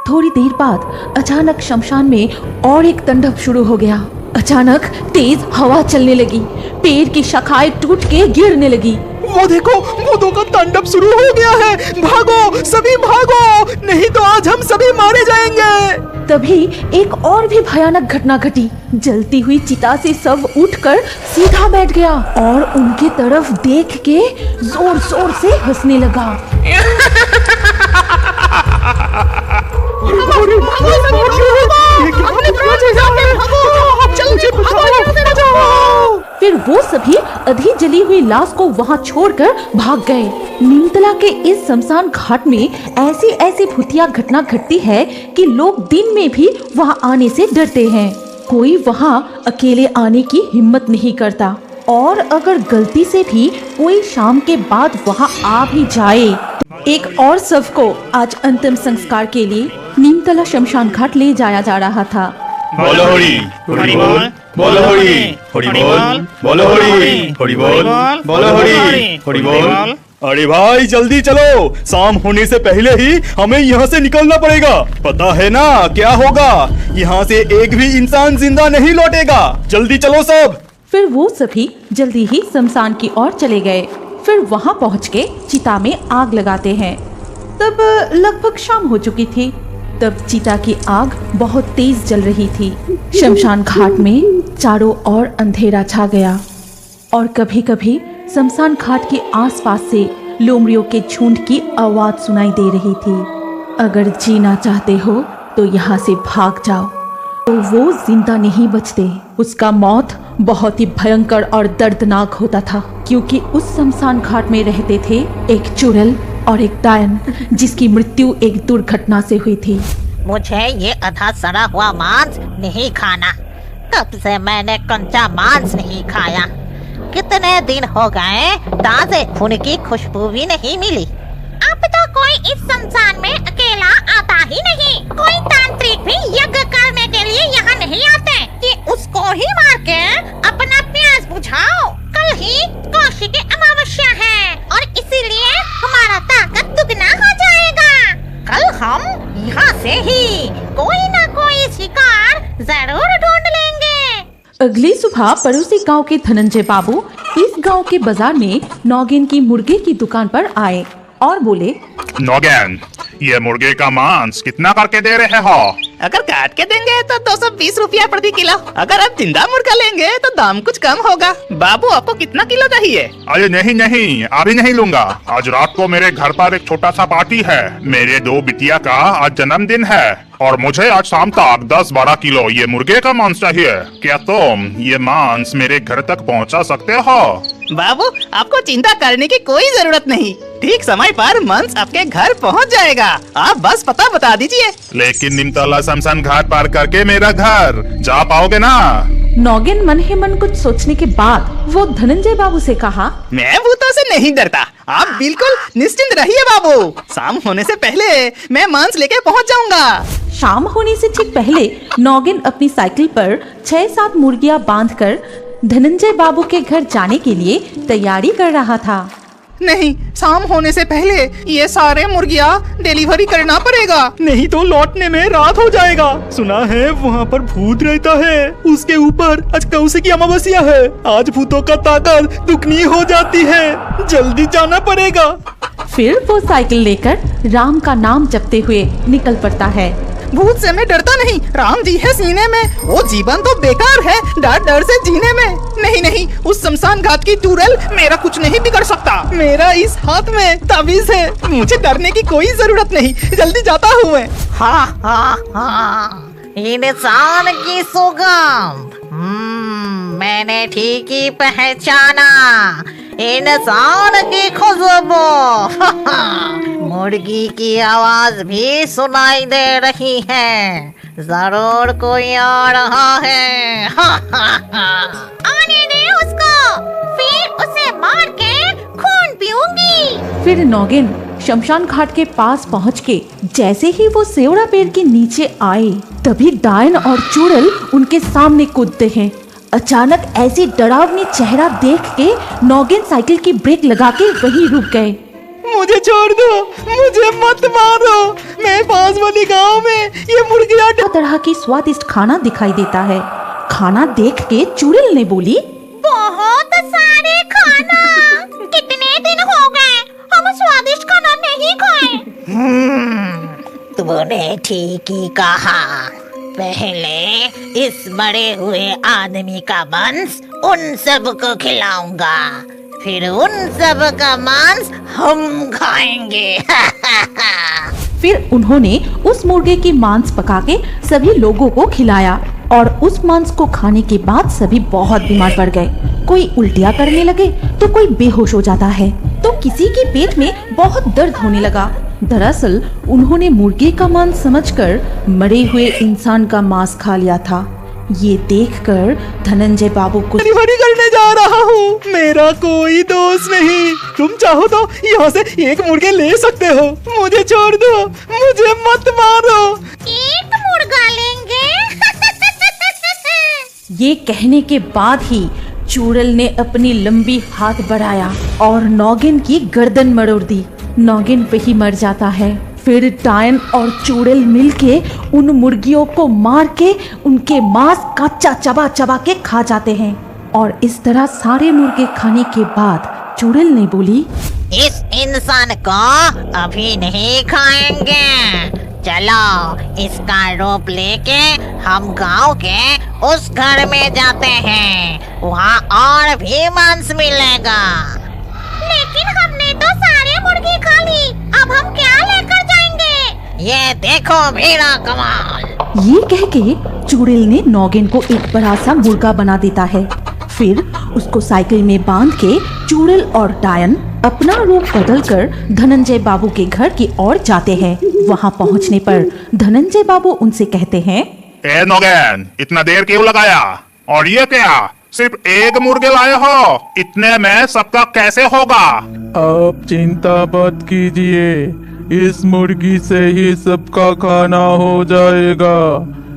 थोड़ी देर बाद अचानक शमशान में और एक तांडव शुरू हो गया। अचानक तेज हवा चलने लगी, पेड़ की शाखाएं टूट के गिरने लगी। वो देखो, भूतों का तांडव शुरू हो गया है। भागो, सभी भागो, नहीं तो आज हम सभी मारे जाएंगे। तभी एक और भी भयानक घटना घटी। जलती हुई चिता से सब उठकर सीधा बैठ गया और उनके तरफ देख के जोर जोर से हंसने लगा। फिर वो सभी आधी जली हुई लाश को वहाँ छोड़कर भाग गए। नीमतला के इस शमशान घाट में ऐसी ऐसी भूतिया घटना घटती है कि लोग दिन में भी वहाँ आने से डरते हैं। कोई वहाँ अकेले आने की हिम्मत नहीं करता और अगर गलती से भी कोई शाम के बाद वहाँ आ भी जाए। एक और शव को आज अंतिम संस्कार के लिए नीमतला शमशान घाट ले जाया जा रहा था। बोलो हरि हरि बोल, बोलो हरि हरि बोल, बोलो हरि हरि बोल, बोलो हरि हरि बोल। अरे भाई जल्दी चलो, शाम होने से पहले ही हमें यहाँ से निकलना पड़ेगा। पता है ना क्या होगा, यहाँ से एक भी इंसान जिंदा नहीं लौटेगा। जल्दी चलो सब। फिर वो सभी जल्दी ही शमशान की ओर चले गए। फिर वहाँ पहुँच के चिता में आग लगाते हैं। तब लगभग शाम हो चुकी थी। तब चिता की आग बहुत तेज जल रही थी। शमशान घाट में चारों ओर अंधेरा छा गया और कभी कभी शमशान घाट के आसपास से लोमड़ियों के झुंड की आवाज सुनाई दे रही थी। अगर जीना चाहते हो तो यहाँ से भाग जाओ। तो वो जिंदा नहीं बचते। उसका मौत बहुत ही भयंकर और दर्दनाक होता था, क्योंकि उस शमशान घाट में रहते थे एक चुड़ैल और एक डायन, जिसकी मृत्यु एक दुर्घटना से हुई थी। मुझे ये आधा सड़ा हुआ मांस नहीं खाना। कब से मैंने कच्चा मांस नहीं खाया। कितने दिन हो गए, ताजे खून की खुशबू भी नहीं मिली। अब तो कोई इस शमशान में अकेला आता ही नहीं। कोई तांत्रिक भी यज्ञ करने के लिए यहाँ नहीं आते कि उसको ही मार के अपना प्यास बुझाओ। कल ही कौशिकी अमावस्या है और इसीलिए हमारा ताकत दुगना हो जाएगा। कल हम यहाँ से ही कोई ना कोई शिकार जरूर ढूंढ लेंगे। अगली सुबह पड़ोसी गांव के धनंजय बाबू इस गांव के बाजार में नौगेन की मुर्गे की दुकान पर आए और बोले, नौगेन, ये मुर्गे का मांस कितना करके दे रहे हो? अगर काट के देंगे तो 220 रुपया प्रति किलो। अगर आप जिंदा मुर्गा लेंगे तो दाम कुछ कम होगा। बाबू आपको कितना किलो चाहिए? अरे नहीं नहीं, अभी नहीं लूंगा। आज रात को मेरे घर पर एक छोटा सा पार्टी है। मेरे 2 बिटिया का आज जन्मदिन है और मुझे आज शाम तक 10-12 किलो ये मुर्गे का मांस चाहिए। क्या तुम ये मांस मेरे घर तक पहुंचा सकते हो? बाबू आपको चिंता करने की कोई जरूरत नहीं। ठीक समय पर मांस आपके घर पहुंच जाएगा। आप बस पता बता दीजिए। लेकिन नीमतला शमशान घाट पार करके मेरा घर जा पाओगे ना? नौगेन मन ही मन कुछ सोचने के बाद वो धनंजय बाबू से कहा, मैं भूतों से नहीं डरता। आप बिल्कुल निश्चिंत रहिए बाबू। शाम होने से पहले मैं मांस लेके पहुंच जाऊंगा। शाम होने से ठीक पहले नौगेन अपनी साइकिल पर 6-7 मुर्गियां बांधकर धनंजय बाबू के घर जाने के लिए तैयारी कर रहा था। नहीं, शाम होने से पहले ये सारे मुर्गियाँ डिलीवरी करना पड़ेगा, नहीं तो लौटने में रात हो जाएगा। सुना है वहाँ पर भूत रहता है। उसके ऊपर आज कौशिकी अमावस्या है। आज भूतों का ताकत दुगनी हो जाती है। जल्दी जाना पड़ेगा। फिर वो साइकिल लेकर राम का नाम जपते हुए निकल पड़ता है। भूत से मैं डरता नहीं। राम जी है सीने में। वो जीवन तो बेकार है डर डर से जीने में। नहीं नहीं, उस शमशान घाट की चुड़ैल मेरा कुछ नहीं बिगड़ सकता। मेरा इस हाथ में ताबीज है। मुझे डरने की कोई जरूरत नहीं। जल्दी जाता हूँ मैं। हाँ हाँ हाँ, इंसान की सुगंध। मैंने ठीक ही पहचाना। इंसान की खुशबू। मुर्गी की आवाज भी सुनाई दे रही है। जरूर कोई आ रहा है। आने दे उसको, फिर उसे मार के खून पीऊंगी। फिर नौगेन शमशान घाट के पास पहुँच के जैसे ही वो सेवड़ा पेड़ के नीचे आए, तभी डायन और चुड़ैल उनके सामने कूदते हैं। अचानक ऐसी डरावनी चेहरा देख के नौगेन साइकिल की ब्रेक लगा के वहीं रुक गए। मुझे छोड़ दो, मुझे मत मारो। मैं पास वाली गांव में ये मुर्गियां तरह तरह की स्वादिष्ट खाना दिखाई देता है। खाना देख के चुड़ैल ने बोली, बहुत सारे खाना, कितने दिन हो गए हम स्वादिष्ट खाना नहीं खाए। तूने ठीक ही कहा, पहले इस बड़े हुए आदमी का मांस उन सब को खिलाऊंगा, फिर उन सब का मांस हम खाएंगे। फिर उन्होंने उस मुर्गे की मांस पका के सभी लोगों को खिलाया और उस मांस को खाने के बाद सभी बहुत बीमार पड़ गए। कोई उल्टियाँ करने लगे तो कोई बेहोश हो जाता है, तो किसी के पेट में बहुत दर्द होने लगा। दरअसल उन्होंने मुर्गे का मांस समझकर मरे हुए इंसान का मांस खा लिया था। ये देखकर धनंजय बाबू को डिलीवरी करने जा रहा हूँ। मेरा कोई दोस्त नहीं। तुम चाहो तो यहाँ से एक मुर्गे ले सकते हो। मुझे छोड़ दो, मुझे मत मारो। एक मुर्गा लेंगे। ये कहने के बाद ही चुड़ैल ने अपनी लंबी हाथ बढ़ाया और नौगिन की गर्दन मरोड़ दी। नौगिन वही मर जाता है। फिर डायन और चुड़ैल मिलके उन मुर्गियों को मार के उनके मांस कच्चा चबा चबा के खा जाते हैं। और इस तरह सारे मुर्गे खाने के बाद चुड़ैल ने बोली, इस इंसान को अभी नहीं खाएंगे। चलो इसका रूप लेके हम गांव के उस घर में जाते हैं, वहाँ और भी मांस मिलेगा। लेकिन हमने तो सारे मुर्गी खा ली, अब हम क्या लेकर जाएंगे? ये देखो मेरा कमाल। ये कह के चुड़ैल ने नौगिन को एक बड़ा सा मुर्गा बना देता है। फिर उसको साइकिल में बांध के चुड़ैल और डायन अपना रूप बदलकर धनंजय बाबू के घर की ओर जाते हैं। वहाँ पहुँचने पर धनंजय बाबू उनसे कहते हैं, ए नौगैन, इतना देर क्यों लगाया? और ये क्या, सिर्फ एक मुर्गे लाए हो? इतने में सबका कैसे होगा? आप चिंता मत कीजिए, इस मुर्गी से ही सबका खाना हो जाएगा।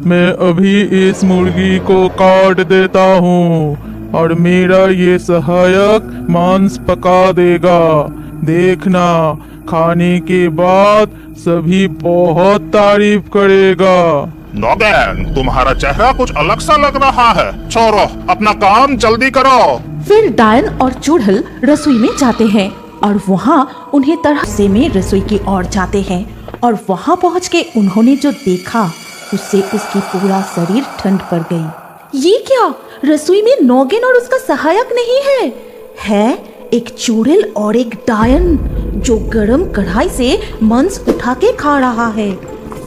मैं अभी इस मुर्गी को काट देता हूँ और मेरा ये सहायक मांस पका देगा। देखना, खाने के बाद सभी बहुत तारीफ करेगा। नौगैन, तुम्हारा चेहरा कुछ अलग सा लग रहा है। छोड़ो, अपना काम जल्दी करो। फिर डायन और चुड़ैल रसोई में जाते हैं और वहाँ उन्हें तरह से में रसोई की ओर जाते हैं। और वहाँ पहुँच के उन्होंने जो देखा उससे उसकी पूरा शरीर ठंड पड़ गई। ये क्या, रसोई में नौगिन और उसका सहायक नहीं है एक चुड़ैल और एक डायन जो गरम कढ़ाई से मांस उठा के खा रहा है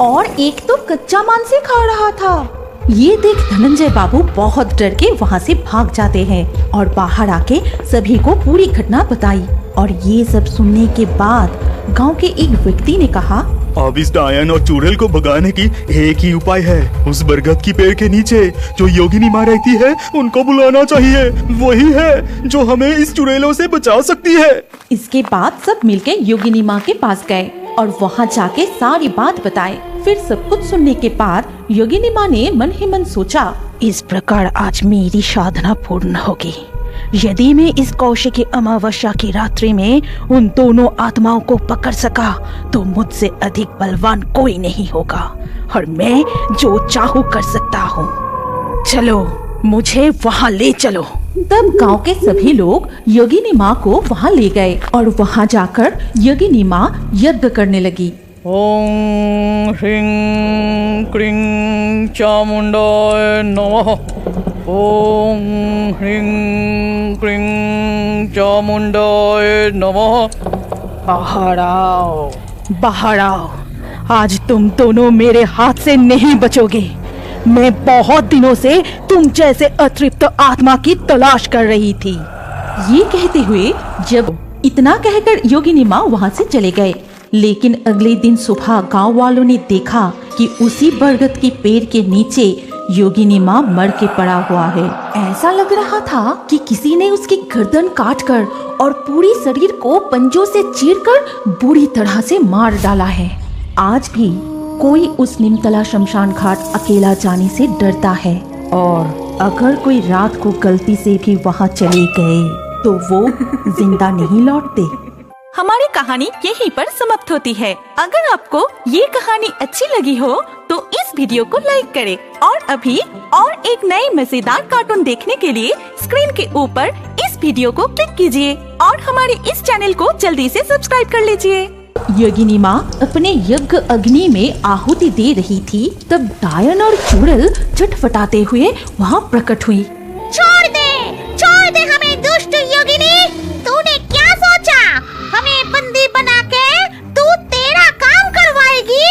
और एक तो कच्चा मांस से खा रहा था। ये देख धनंजय बाबू बहुत डर के वहाँ से भाग जाते हैं और बाहर आके सभी को पूरी घटना बताई। और ये सब सुनने के बाद गांव के एक व्यक्ति ने कहा, अब इस डायन और चुड़ैल को भगाने की एक ही उपाय है। उस बरगद की पेड़ के नीचे जो योगिनी माँ रहती है उनको बुलाना चाहिए। वही है जो हमें इस चुड़ैलों से बचा सकती है। इसके बाद सब मिलके योगिनी माँ के पास गए और वहाँ जाके सारी बात बताए। फिर सब कुछ सुनने के बाद योगिनी माँ ने मन ही मन सोचा, इस प्रकार आज मेरी साधना पूर्ण होगी। यदि मैं इस कौशिकी अमावस्या की रात्रि में उन दोनों आत्माओं को पकड़ सका तो मुझसे अधिक बलवान कोई नहीं होगा और मैं जो चाहूँ कर सकता हूँ। चलो मुझे वहाँ ले चलो। तब गांव के सभी लोग योगिनी माँ को वहाँ ले गए और वहाँ जाकर योगिनी माँ यज्ञ करने लगी। ओम ह्रीं क्रीं चामुंडाय नमः। ओम ह्रीं क्रीं चामुंडाय नमः। बाहर आओ, बाहर आओ। आज तुम दोनों मेरे हाथ से नहीं बचोगे। मैं बहुत दिनों से तुम जैसे अतृप्त आत्मा की तलाश कर रही थी। ये कहते हुए जब इतना कहकर योगिनी माँ वहाँ से चले गए, लेकिन अगले दिन सुबह गांव वालों ने देखा कि उसी बरगद के पेड़ के नीचे योगिनी माँ मर के पड़ा हुआ है। ऐसा लग रहा था कि किसी ने उसकी गर्दन काटकर और पूरी शरीर को पंजों से चीरकर बुरी तरह से मार डाला है। आज भी कोई उस निमतला शमशान घाट अकेला जाने से डरता है और अगर कोई रात को गलती से भी वहाँ चले गए तो वो जिंदा नहीं लौटते। हमारी कहानी यहीं पर समाप्त होती है। अगर आपको ये कहानी अच्छी लगी हो तो इस वीडियो को लाइक करें और अभी और एक नए मजेदार कार्टून देखने के लिए स्क्रीन के ऊपर इस वीडियो को क्लिक कीजिए और हमारे इस चैनल को जल्दी से सब्सक्राइब कर लीजिए। योगिनी माँ अपने यज्ञ अग्नि में आहुति दे रही थी, तब डायन और चुड़ैल छटपटाते हुए वहाँ प्रकट हुई। छोड़ दे हमें दुष्ट योगिनी। तूने क्या सोचा हमें बंदी बना के तू तेरा काम करवाएगी?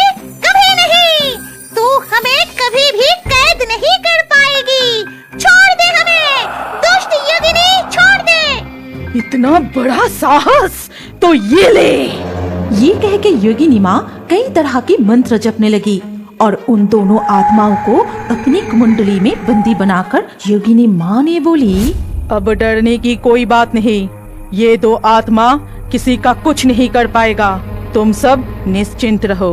कभी नहीं। तू हमें कभी भी कैद नहीं कर पाएगी। छोड़ दे हमें दुष्ट योगिनी, छोड़ दे। इतना बड़ा साहस तो ये ले। ये कह के योगिनी माँ कई तरह के मंत्र जपने लगी और उन दोनों आत्माओं को अपनी कुंडली में बंदी बनाकर योगिनी माँ ने बोली, अब डरने की कोई बात नहीं। ये दो आत्मा किसी का कुछ नहीं कर पाएगा। तुम सब निश्चिंत रहो।